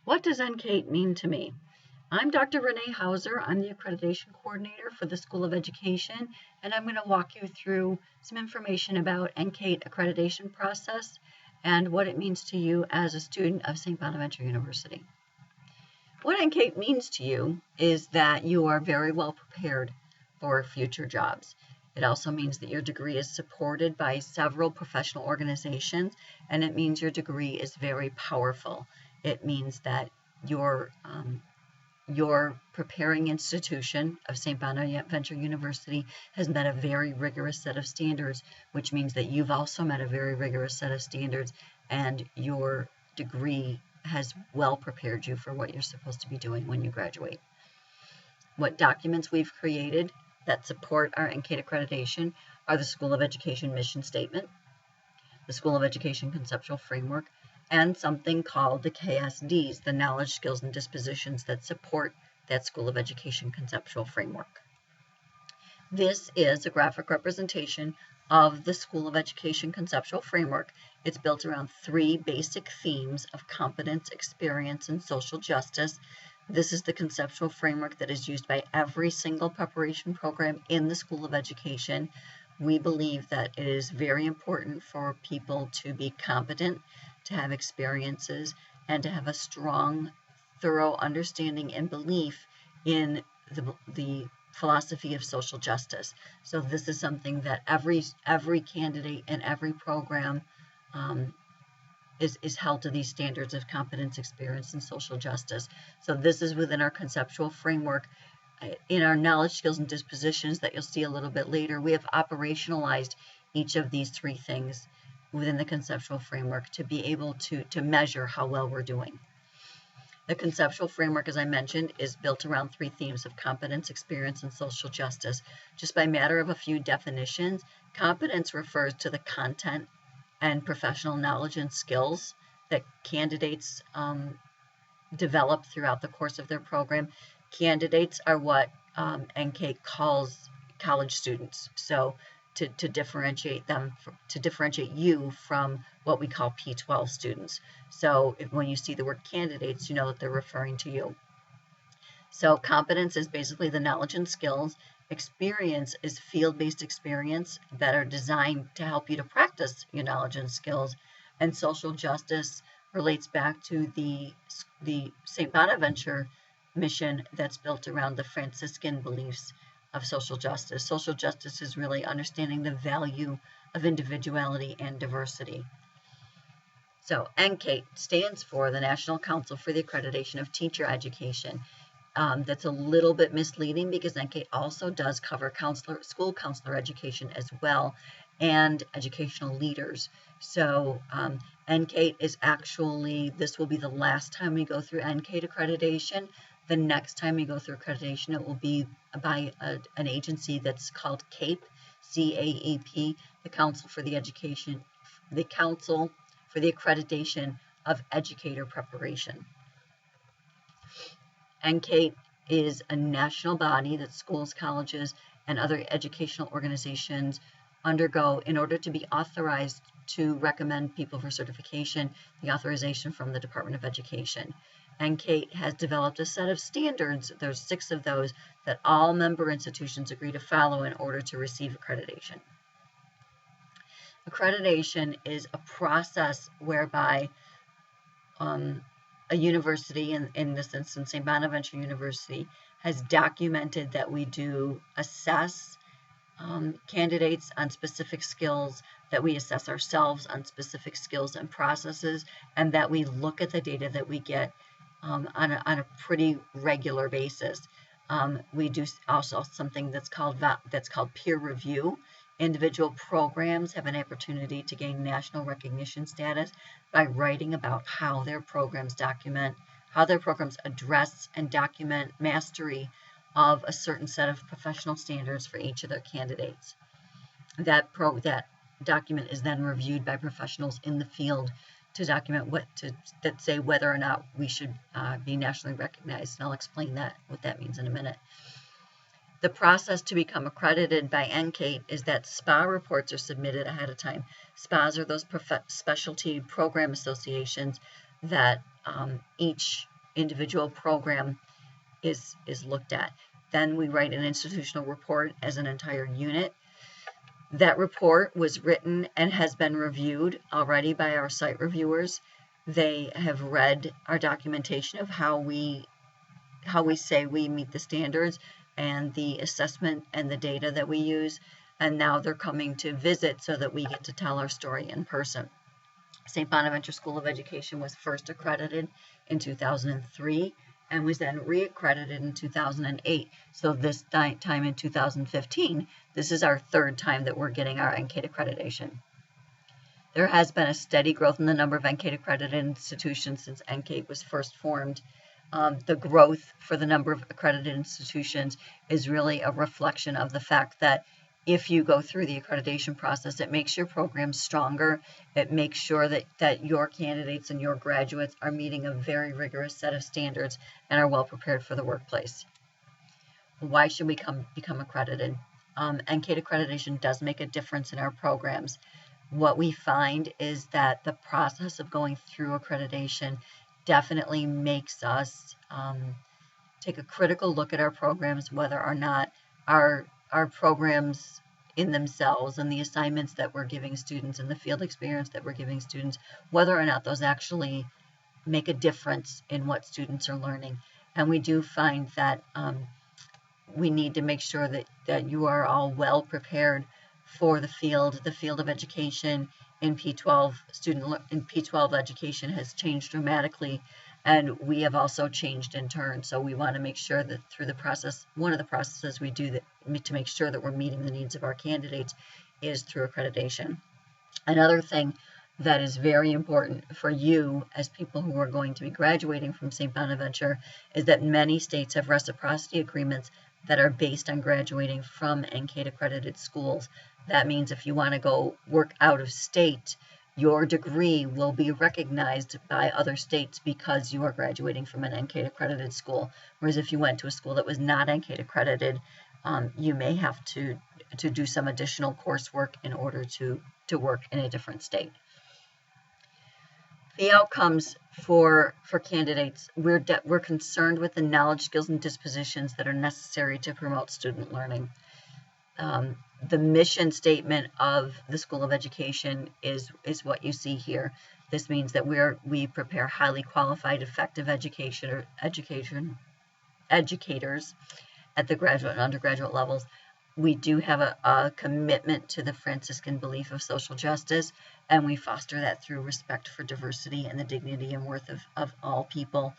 What does NCATE mean to me? I'm Dr. Renee Hauser. I'm the accreditation coordinator for the School of Education, and I'm going to walk you through some information about NCATE accreditation process and what it means to you as a student of St. Bonaventure University. What NCATE means to you is that you are very well prepared for future jobs. It also means that your degree is supported by several professional organizations, and it means your degree is very powerful. It means that your preparing institution of St. Bonaventure University has met a very rigorous set of standards, which means that you've also met a very rigorous set of standards, and your degree has well prepared you for what you're supposed to be doing when you graduate. What documents we've created that support our NCATE accreditation are the School of Education mission statement, the School of Education conceptual framework, and something called the KSDs, the knowledge, skills, and dispositions that support that School of Education conceptual framework. This is a graphic representation of the School of Education conceptual framework. It's built around three basic themes of competence, experience, and social justice. This is the conceptual framework that is used by every single preparation program in the School of Education. We believe that it is very important for people to be competent, to have experiences, and to have a strong, thorough understanding and belief in the philosophy of social justice. So this is something that every candidate and every program is held to these standards of competence, experience, and social justice. So this is within our conceptual framework. In our knowledge, skills, and dispositions that you'll see a little bit later, we have operationalized each of these three things within the conceptual framework to be able to measure how well we're doing. The conceptual framework, as I mentioned, is built around three themes of competence, experience, and social justice. Just by matter of a few definitions, competence refers to the content and professional knowledge and skills that candidates develop throughout the course of their program. Candidates are what NCATE calls college students. So to differentiate them, to differentiate you from what we call P12 students. So when you see the word candidates, you know that they're referring to you. So competence is basically the knowledge and skills. Experience is field-based experience that are designed to help you to practice your knowledge and skills. And social justice relates back to the St. Bonaventure mission that's built around the Franciscan beliefs of social justice. Social justice is really understanding the value of individuality and diversity. So NCATE stands for the National Council for the Accreditation of Teacher Education. That's a little bit misleading because NCATE also does cover school counselor education as well, and educational leaders. So NCATE is actually, this will be the last time we go through NCATE accreditation. The next time we go through accreditation, it will be by an agency that's called CAEP, C-A-E-P, the Council for the Accreditation of Educator Preparation. NCATE is a national body that schools, colleges, and other educational organizations undergo in order to be authorized to recommend people for certification, the authorization from the Department of Education. NCATE has developed a set of standards, there's 6 of those, that all member institutions agree to follow in order to receive accreditation. Accreditation is a process whereby a university, in this instance St. Bonaventure University, has documented that we do assess candidates on specific skills, that we assess ourselves on specific skills and processes, and that we look at the data that we get on a pretty regular basis. We do also something that's called peer review. Individual programs have an opportunity to gain national recognition status by writing about how their programs address and document mastery of a certain set of professional standards for each of their candidates. That document is then reviewed by professionals in the field to document that say whether or not we should be nationally recognized, and I'll explain what that means in a minute. The process to become accredited by NCATE is that SPA reports are submitted ahead of time. SPAs are those specialty program associations that each individual program is looked at. Then we write an institutional report as an entire unit. That report was written and has been reviewed already by our site reviewers. They have read our documentation of how we say we meet the standards and the assessment and the data that we use, and now they're coming to visit so that we get to tell our story in person. St. Bonaventure School of Education was first accredited in 2003 and was then reaccredited in 2008. So this time in 2015, this is our third time that we're getting our NCATE accreditation. There has been a steady growth in the number of NCATE accredited institutions since NCATE was first formed. The growth for the number of accredited institutions is really a reflection of the fact that if you go through the accreditation process, it makes your program stronger. It makes sure that your candidates and your graduates are meeting a very rigorous set of standards and are well prepared for the workplace. Why should we become accredited? NCATE accreditation does make a difference in our programs. What we find is that the process of going through accreditation definitely makes us take a critical look at our programs, whether or not our programs in themselves and the assignments that we're giving students and the field experience that we're giving students, whether or not those actually make a difference in what students are learning. And we do find that we need to make sure that you are all well prepared for the field of education. In P12, P12 education has changed dramatically, and we have also changed in turn. So we want to make sure that through the process, one of the processes we do to make sure that we're meeting the needs of our candidates is through accreditation. Another thing that is very important for you as people who are going to be graduating from St. Bonaventure is that many states have reciprocity agreements that are based on graduating from NCATE accredited schools. That means if you want to go work out of state, your degree will be recognized by other states because you are graduating from an NCATE accredited school. Whereas if you went to a school that was not NCATE accredited, you may have to do some additional coursework in order to work in a different state. The outcomes for candidates, we're concerned with the knowledge, skills, and dispositions that are necessary to promote student learning. The mission statement of the School of Education is what you see here. This means that we prepare highly qualified, effective educators at the graduate and undergraduate levels. We do have a commitment to the Franciscan belief of social justice, and we foster that through respect for diversity and the dignity and worth of all people.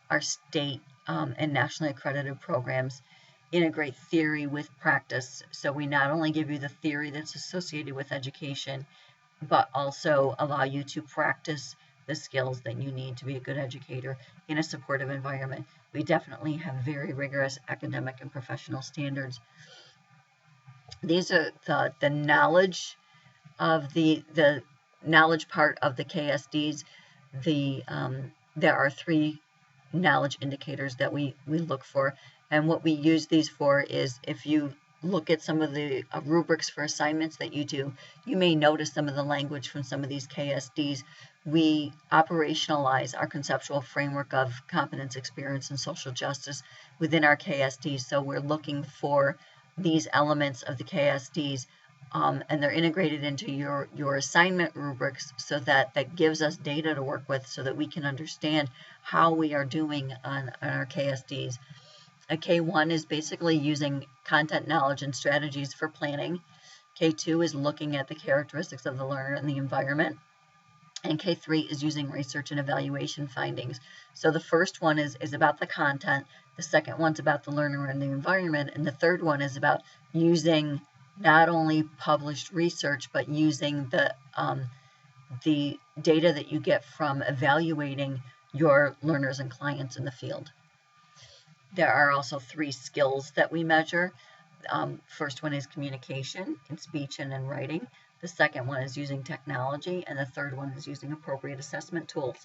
Our state and nationally accredited programs integrate theory with practice. So we not only give you the theory that's associated with education, but also allow you to practice the skills that you need to be a good educator in a supportive environment. We definitely have very rigorous academic and professional standards. These are the knowledge of the knowledge part of the KSDs. There are 3 knowledge indicators that we look for, and what we use these for is, if you look at some of the rubrics for assignments that you do, you may notice some of the language from some of these KSDs. We operationalize our conceptual framework of competence, experience, and social justice within our KSDs. So we're looking for these elements of the KSDs, and they're integrated into your assignment rubrics, so that gives us data to work with so that we can understand how we are doing on our KSDs. A K1 is basically using content knowledge and strategies for planning. K2 is looking at the characteristics of the learner and the environment. And K3 is using research and evaluation findings. So the first one is about the content, the second one's about the learner and the environment, and the third one is about using not only published research, but using the data that you get from evaluating your learners and clients in the field. There are also 3 skills that we measure. First one is communication in speech and in writing. The second one is using technology, and the third one is using appropriate assessment tools.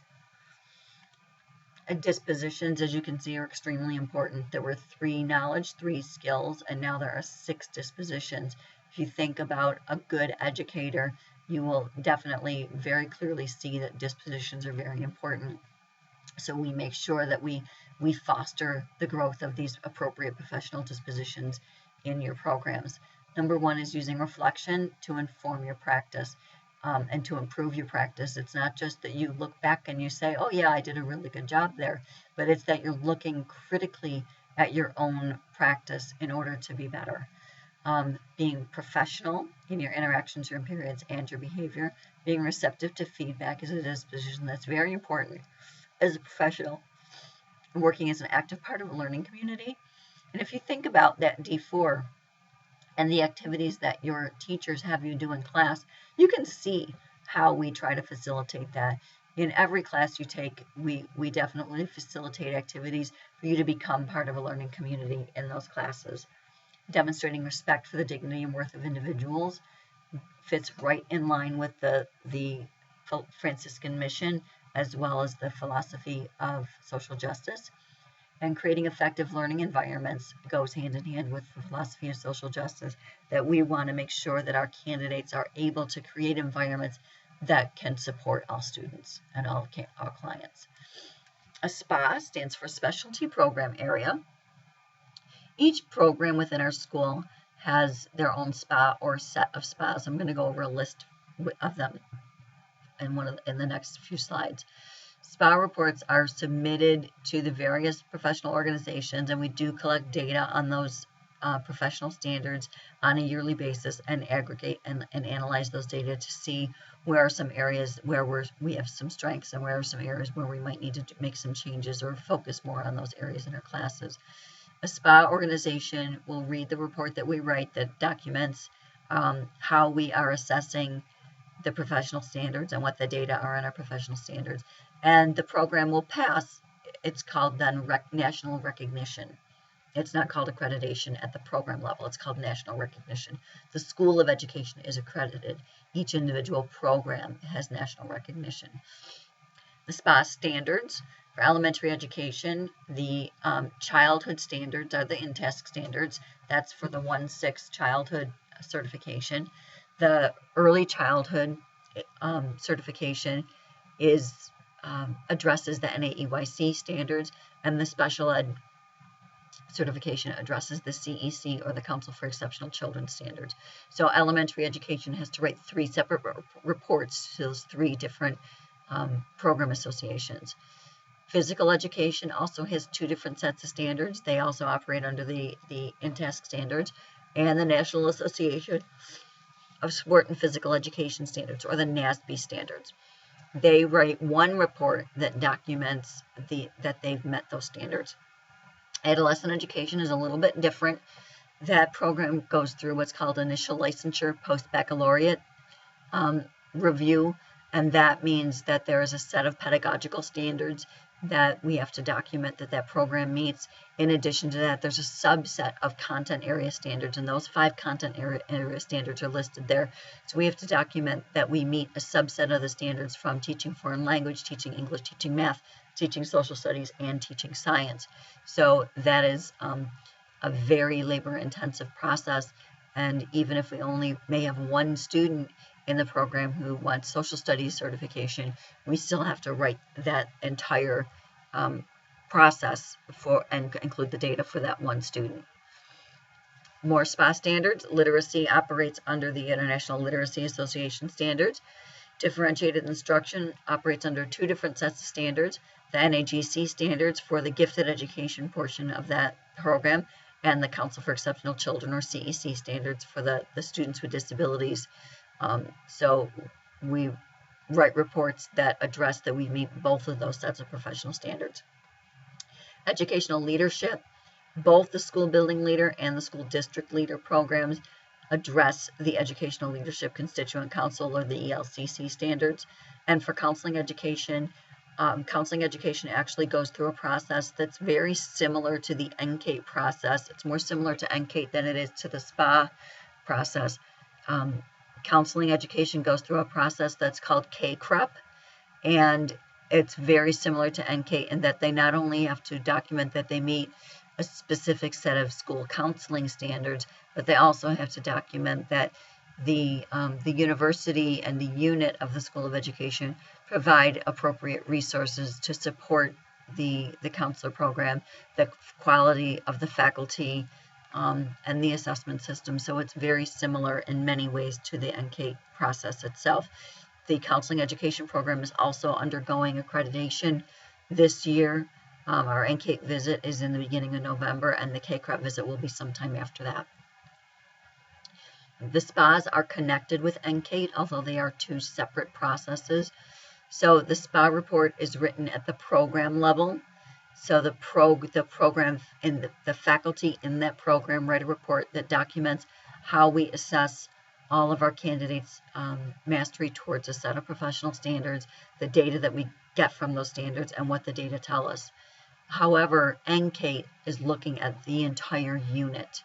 Dispositions, as you can see, are extremely important. There were 3 knowledge, 3 skills, and now there are 6 dispositions. If you think about a good educator, you will definitely very clearly see that dispositions are very important. So we make sure that we foster the growth of these appropriate professional dispositions in your programs. Number one is using reflection to inform your practice and to improve your practice. It's not just that you look back and you say, oh yeah, I did a really good job there, but it's that you're looking critically at your own practice in order to be better. Being professional in your interactions, your periods, and your behavior. Being receptive to feedback is a disposition that's very important as a professional, working as an active part of a learning community. And if you think about that D4 and the activities that your teachers have you do in class, you can see how we try to facilitate that. In every class you take, we definitely facilitate activities for you to become part of a learning community in those classes. Demonstrating respect for the dignity and worth of individuals fits right in line with the Franciscan mission, as well as the philosophy of social justice. And creating effective learning environments goes hand in hand with the philosophy of social justice, that we want to make sure that our candidates are able to create environments that can support all students and all clients. A SPA stands for Specialty Program Area. Each program within our school has their own SPA or set of SPAs. I'm going to go over a list of them in the next few slides. SPA reports are submitted to the various professional organizations, and we do collect data on those professional standards on a yearly basis and aggregate and analyze those data to see where are some areas where we have some strengths and where are some areas where we might need to make some changes or focus more on those areas in our classes. A SPA organization will read the report that we write that documents how we are assessing the professional standards and what the data are on our professional standards. And the program will pass. It's called then national recognition. It's not called accreditation at the program level. It's called national recognition. The School of Education is accredited. Each individual program has national recognition. The SPA standards. For elementary education, the childhood standards are the INTASC standards. That's for the 1-6 childhood certification. The early childhood certification addresses the NAEYC standards, and the special ed certification addresses the CEC, or the Council for Exceptional Children standards. So elementary education has to write 3 separate reports to those 3 different program associations. Physical education also has 2 different sets of standards. They also operate under the INTASC standards and the National Association of Sport and Physical Education Standards, or the NASB standards. They write 1 report that documents that they've met those standards. Adolescent education is a little bit different. That program goes through what's called initial licensure post-baccalaureate review, and that means that there is a set of pedagogical standards that we have to document that program meets. In addition to that, there's a subset of content area standards, and those 5 content area standards are listed there. So we have to document that we meet a subset of the standards from teaching foreign language, teaching English, teaching math, teaching social studies, and teaching science. So that is a very labor-intensive process, and even if we only may have 1 student in the program who wants social studies certification, we still have to write that entire process and include the data for that 1 student. More SPA standards. Literacy operates under the International Literacy Association standards. Differentiated instruction operates under 2 different sets of standards: the NAGC standards for the gifted education portion of that program, and the Council for Exceptional Children, or CEC standards, for the students with disabilities. So we write reports that address that we meet both of those sets of professional standards. Educational leadership. Both the school building leader and the school district leader programs address the Educational Leadership Constituent Council, or the ELCC standards. And for counseling education actually goes through a process that's very similar to the NCATE process. It's more similar to NCATE than it is to the SPA process. Counseling education goes through a process that's called KCREP, and it's very similar to NCATE in that they not only have to document that they meet a specific set of school counseling standards, but they also have to document that the university and the unit of the School of Education provide appropriate resources to support the counselor program, the quality of the faculty, and the assessment system. So it's very similar in many ways to the NCATE process itself. The counseling education program is also undergoing accreditation this year. Our NCATE visit is in the beginning of November, and the KCREP visit will be sometime after that. The SPAs are connected with NCATE, although they are two separate processes. So the SPA report is written at the program level. So the program and the faculty in that program write a report that documents how we assess all of our candidates' mastery towards a set of professional standards, the data that we get from those standards, and what the data tell us. However, NCATE is looking at the entire unit.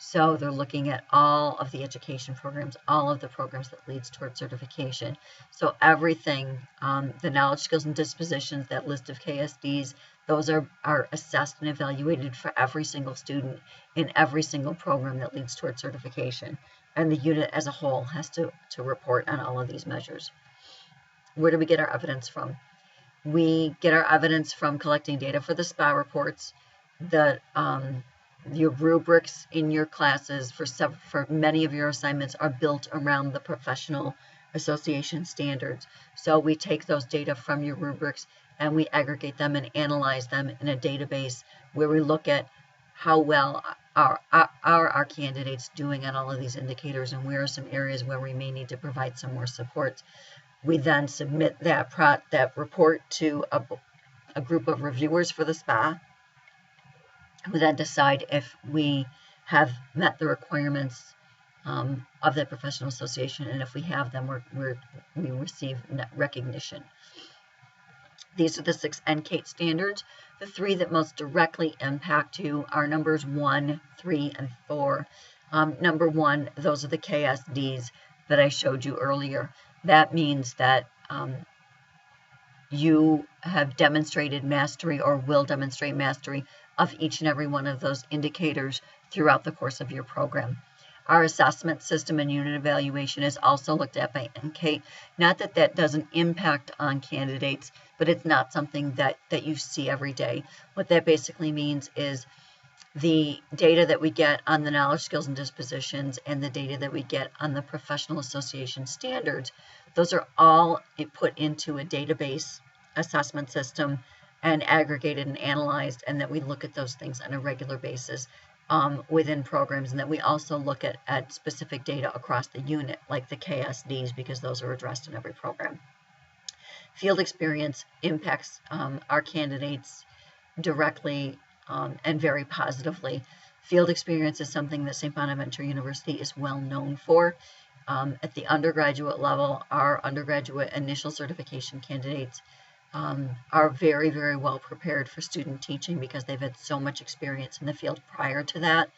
So they're looking at all of the education programs, all of the programs that leads towards certification. So everything, the knowledge, skills, and dispositions, that list of KSDs, those are assessed and evaluated for every single student in every single program that leads towards certification. And the unit as a whole has to report on all of these measures. Where do we get our evidence from? We get our evidence from collecting data for the SPA reports, your rubrics in your classes for many of your assignments are built around the professional association standards. So we take those data from your rubrics and we aggregate them and analyze them in a database where we look at how well are our candidates doing on all of these indicators, and where are some areas where we may need to provide some more support. We then submit that report to a group of reviewers for the SPA, who then decide if we have met the requirements of the professional association, and if we have them, we receive recognition. These are the 6 NCATE standards. The 3 that most directly impact you are numbers 1, 3, and 4. Number 1, those are the KSDs that I showed you earlier. That means that you have demonstrated mastery or will demonstrate mastery of each and every one of those indicators throughout the course of your program. Our assessment system and unit evaluation is also looked at by NCATE. Not that that doesn't impact on candidates, but it's not something that you see every day. What that basically means is the data that we get on the knowledge, skills, and dispositions, and the data that we get on the professional association standards, those are all put into a database assessment system and aggregated and analyzed, and that we look at those things on a regular basis within programs, and that we also look at specific data across the unit, like the KSDs, because those are addressed in every program. Field experience impacts our candidates directly and very positively. Field experience is something that St. Bonaventure University is well known for. At the undergraduate level, our undergraduate initial certification candidates are very, very well prepared for student teaching because they've had so much experience in the field prior to that.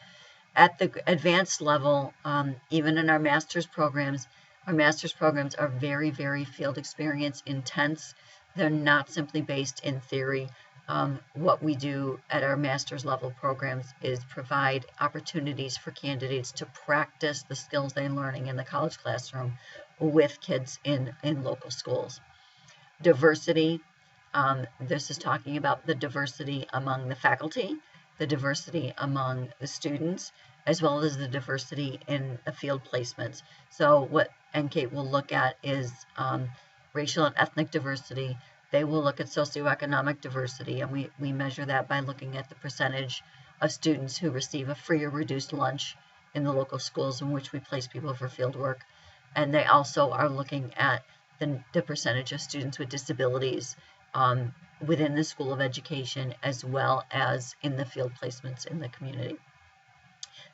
At the advanced level, even in our master's programs are very, very field experience intense. They're not simply based in theory. What we do at our master's level programs is provide opportunities for candidates to practice the skills they're learning in the college classroom with kids in local schools. Diversity, this is talking about the diversity among the faculty, the diversity among the students, as well as the diversity in the field placements. So what NCATE will look at is racial and ethnic diversity. They will look at socioeconomic diversity, and we measure that by looking at the percentage of students who receive a free or reduced lunch in the local schools in which we place people for field work. And they also are looking at the percentage of students with disabilities within the School of Education, as well as in the field placements in the community.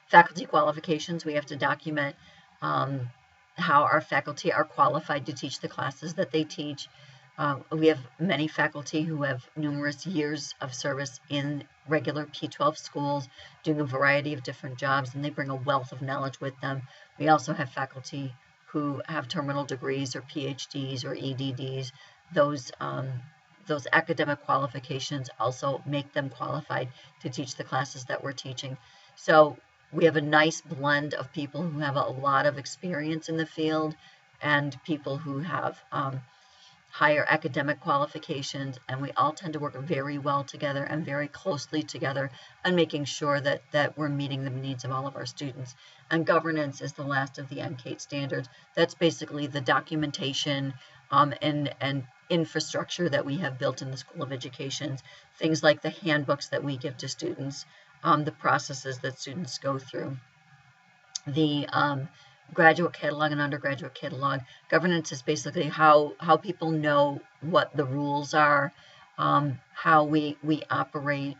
Faculty qualifications, we have to document how our faculty are qualified to teach the classes that they teach. We have many faculty who have numerous years of service in regular P-12 schools, doing a variety of different jobs, and they bring a wealth of knowledge with them. We also have faculty who have terminal degrees or PhDs or EDDs. Those academic qualifications also make them qualified to teach the classes that we're teaching. So we have a nice blend of people who have a lot of experience in the field and people who have higher academic qualifications, and we all tend to work very well together and very closely together on making sure that we're meeting the needs of all of our students. And governance is the last of the NCATE standards. That's basically the documentation and infrastructure that we have built in the School of Education, things like the handbooks that we give to students, the processes that students go through, the graduate catalog and undergraduate catalog. Governance is basically how people know what the rules are, how we operate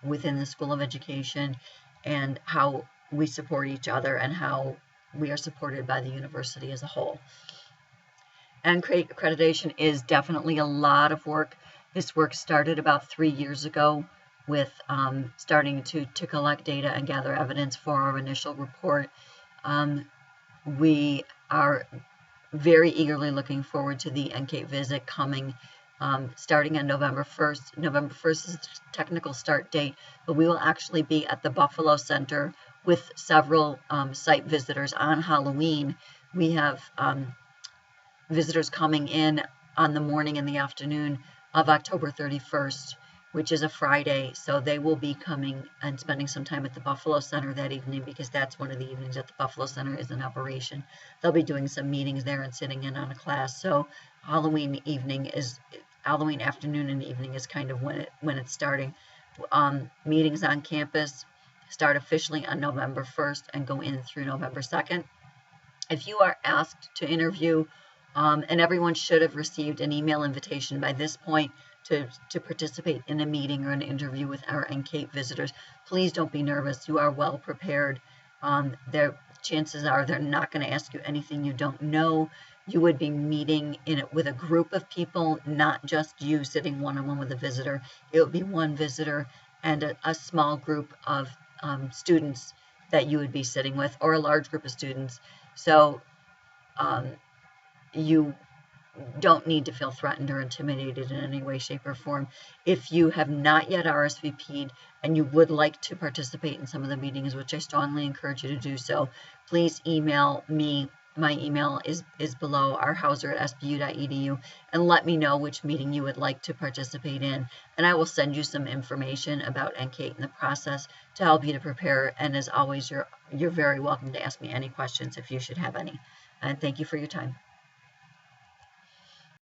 within the School of Education, and how we support each other and how we are supported by the university as a whole. And accreditation is definitely a lot of work. This work started about 3 years ago with starting to collect data and gather evidence for our initial report. We are very eagerly looking forward to the NCATE visit coming starting on November 1st. November 1st is the technical start date, but we will actually be at the Buffalo Center with several site visitors on Halloween. We have visitors coming in on the morning and the afternoon of October 31st, which is a Friday. So they will be coming and spending some time at the Buffalo Center that evening, because that's one of the evenings that the Buffalo Center is in operation. They'll be doing some meetings there and sitting in on a class. So Halloween afternoon and evening is kind of when it's starting. Meetings on campus start officially on November 1st and go in through November 2nd. If you are asked to interview, and everyone should have received an email invitation by this point to participate in a meeting or an interview with our NCATE visitors, please don't be nervous. You are well prepared. Chances are they're not going to ask you anything you don't know. You would be meeting with a group of people, not just you sitting one-on-one with a visitor. It would be one visitor and a small group of students that you would be sitting with, or a large group of students. So you don't need to feel threatened or intimidated in any way, shape, or form. If you have not yet RSVP'd and you would like to participate in some of the meetings, which I strongly encourage you to do so, please email me. My email is below, rhauser@sbu.edu, and let me know which meeting you would like to participate in. And I will send you some information about NCATE and the process to help you to prepare. And as always, you're very welcome to ask me any questions if you should have any. And thank you for your time.